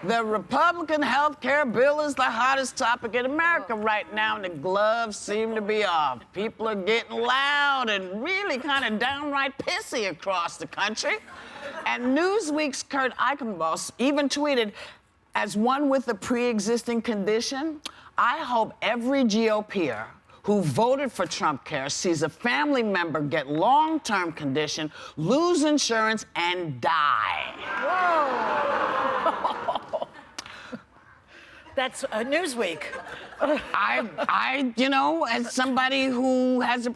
The Republican health care bill is the hottest topic in America right now, and the gloves seem to be off. People are getting loud and really kind of downright pissy across the country. And Newsweek's Kurt Eichenwald even tweeted, as one with a pre-existing condition, I hope every GOPer who voted for Trump Care sees a family member get long-term condition, lose insurance, and die. Whoa. That's Newsweek. You know, as somebody who has a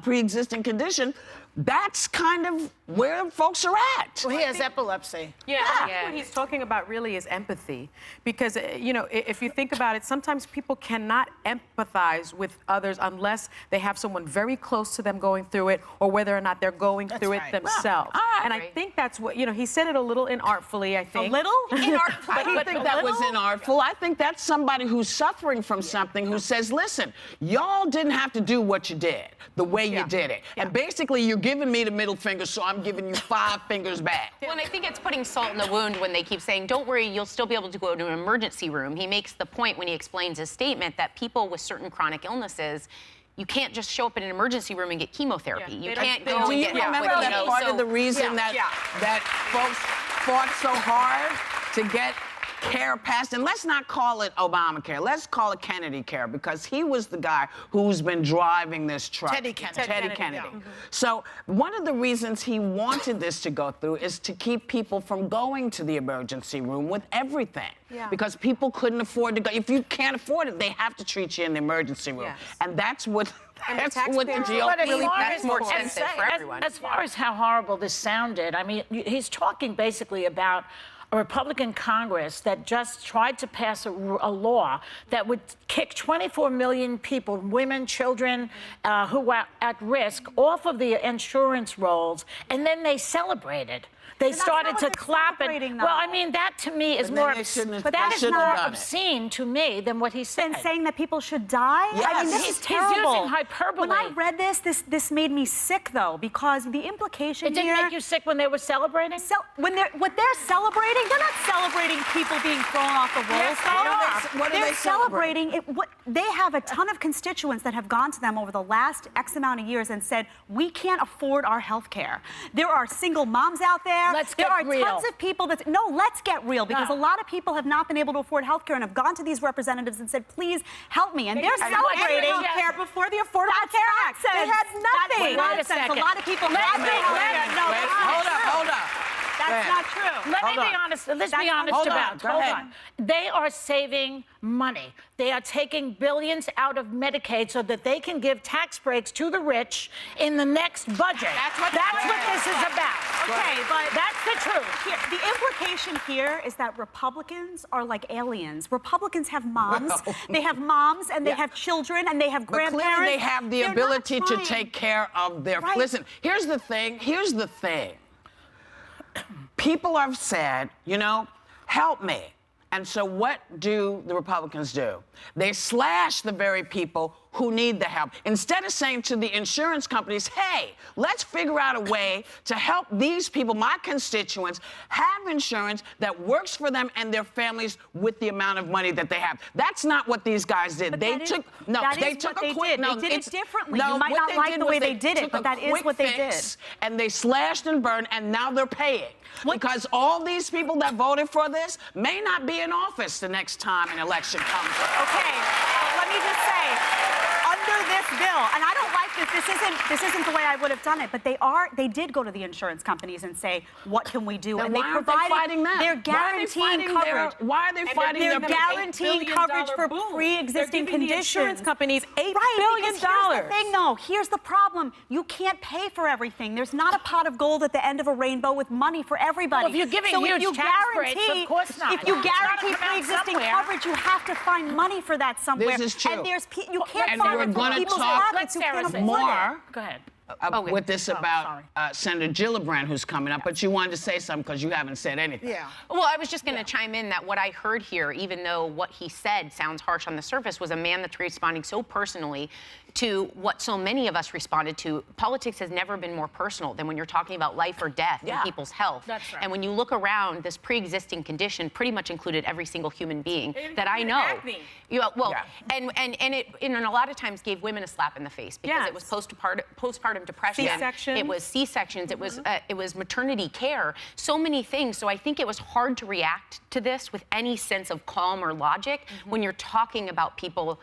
pre-existing condition, that's kind of where folks are at. Well, he has epilepsy. Yeah, I think what he's talking about really is empathy. Because, you know, if you think about it, sometimes people cannot empathize with others unless they have someone very close to them going through it, or whether or not they're going through it themselves. And I think that's what, you know, he said it a little inartfully, I think. A little? Inartfully? I don't think that was inartful. I think that's somebody who's suffering from something who says, listen, y'all didn't have to do what you did, the way you did it. And basically, you're giving me the middle finger, so I'm giving you 5 fingers back. Well, and I think it's putting salt in the wound when they keep saying, don't worry, you'll still be able to go to an emergency room. He makes the point when he explains his statement that people with certain chronic illnesses, you can't just show up in an emergency room and get chemotherapy. You can't go and get help with, that part of the reason that folks fought so hard to get care passed, and let's not call it Obamacare, let's call it Kennedy Care, because he was the guy who's been driving this truck. Teddy Kennedy. Yeah. So one of the reasons he wanted this to go through is to keep people from going to the emergency room with everything. Because people couldn't afford to go. If you can't afford it, they have to treat you in the emergency room. And that's what the GOP really, that's more expensive for everyone. As far as how horrible this sounded, I mean, he's talking basically about a Republican Congress that just tried to pass a law that would kick 24 million people, women, children, who were at risk, off of the insurance rolls, and then they celebrated. They started to clap and well, I mean, that to me is more obscene to me than what he said. And saying that people should die? Yes. I mean, this is terrible. He's using hyperbole. When I read this made me sick, though, because the implication here... It didn't make you sick when they were celebrating? What they're celebrating, they're not celebrating people being thrown off the rolls. Yes, what are they celebrating? They have a ton of constituents that have gone to them over the last X amount of years and said, we can't afford our health care. There are single moms out there. There are tons of people that... No, let's get real, because a lot of people have not been able to afford health care and have gone to these representatives and said, please help me. And they're celebrating health care before the Affordable Care Act. They had nothing. Wait a second. A lot of people... Hold up. That's not true. Let's be honest about it. Hold on. They are saving money. They are taking billions out of Medicaid so that they can give tax breaks to the rich in the next budget. That's what this is about. Okay, but that's the truth. The implication here is that Republicans are like aliens. Republicans have moms. They have moms, and they have children, and they have grandparents. But clearly they have the ability to take care of their... Listen, here's the thing. People have said, you know, help me. And so what do the Republicans do? They slash the very people who need the help. Instead of saying to the insurance companies, hey, let's figure out a way to help these people, my constituents, have insurance that works for them and their families with the amount of money that they have. That's not what these guys did. They did it differently. You might not like the way they did it, but that is what they did. And they slashed and burned, and now they're paying. Because all these people that voted for this may not be in office the next time an election comes up. Okay, let me just say, under this bill, and I don't like this isn't the way I would have done it, but they did go to the insurance companies and say, what can we do? Then and they provided, they're guaranteeing coverage. Why are they fighting They're guaranteeing coverage for pre-existing conditions. Insurance companies $8 billion. Here's the thing, though. Here's the problem. You can't pay for everything. There's not a pot of gold at the end of a rainbow with money for everybody. Well, if you're giving huge tax breaks, of course not. If you guarantee pre-existing coverage, you have to find money for that somewhere. This is true. And you can't find it for people's pockets who can't afford it. Go ahead. Okay. with this about sorry. Senator Gillibrand, who's coming up, but you wanted to say something because you haven't said anything. Yeah. Well, I was just going to chime in that what I heard here, even though what he said sounds harsh on the surface, was a man that's responding so personally to what so many of us responded to. Politics has never been more personal than when you're talking about life or death and people's health. That's right. And when you look around, this pre-existing condition pretty much included every single human being that I know. Acne. And it a lot of times gave women a slap in the face because it was postpartum depression. C-sections. It was C-sections. It was maternity care. So many things. So I think it was hard to react to this with any sense of calm or logic when you're talking about people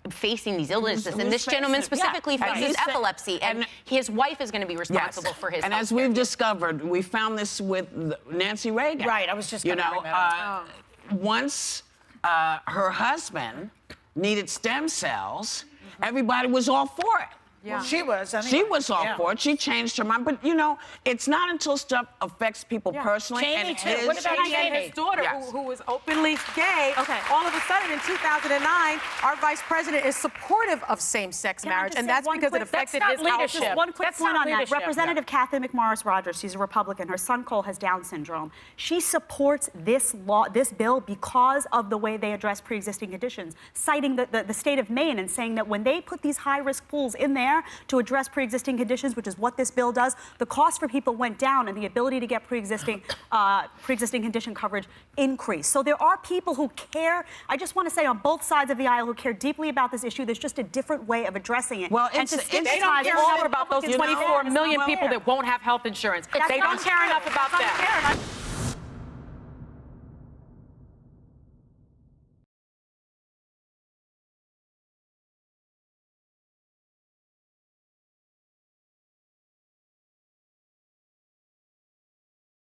facing these illnesses. And this gentleman specifically faces epilepsy, and his wife is going to be responsible for his And health as care. we've discovered, we found this with Nancy Reagan. Right, I was just going to bring that up. Once her husband needed stem cells, everybody was all for it. Yeah. Well, she was. Anyway. She was all for it. She changed her mind. But, it's not until stuff affects people personally. Jamie, and too. What about And Jamie? his daughter, Yes. who was openly gay, all of a sudden in 2009, our vice president is supportive of same-sex Can I marriage, just and say that's one because quick- it affected That's his not household. leadership. Just one quick That's point not on that. leadership. Representative Kathy McMorris-Rodgers, she's a Republican. Her son Cole has Down syndrome. She supports this bill because of the way they address pre-existing conditions, citing the state of Maine and saying that when they put these high-risk pools in there to address pre-existing conditions, which is what this bill does, the cost for people went down and the ability to get pre-existing condition coverage increased. So there are people who care. I just want to say on both sides of the aisle who care deeply about this issue. There's just a different way of addressing it. Well, and it's- to it's- They don't stigmatize care all enough about those Republicans 24 is million not people fair. that won't have health insurance. They don't That's care unfair. enough about That's them. unfair.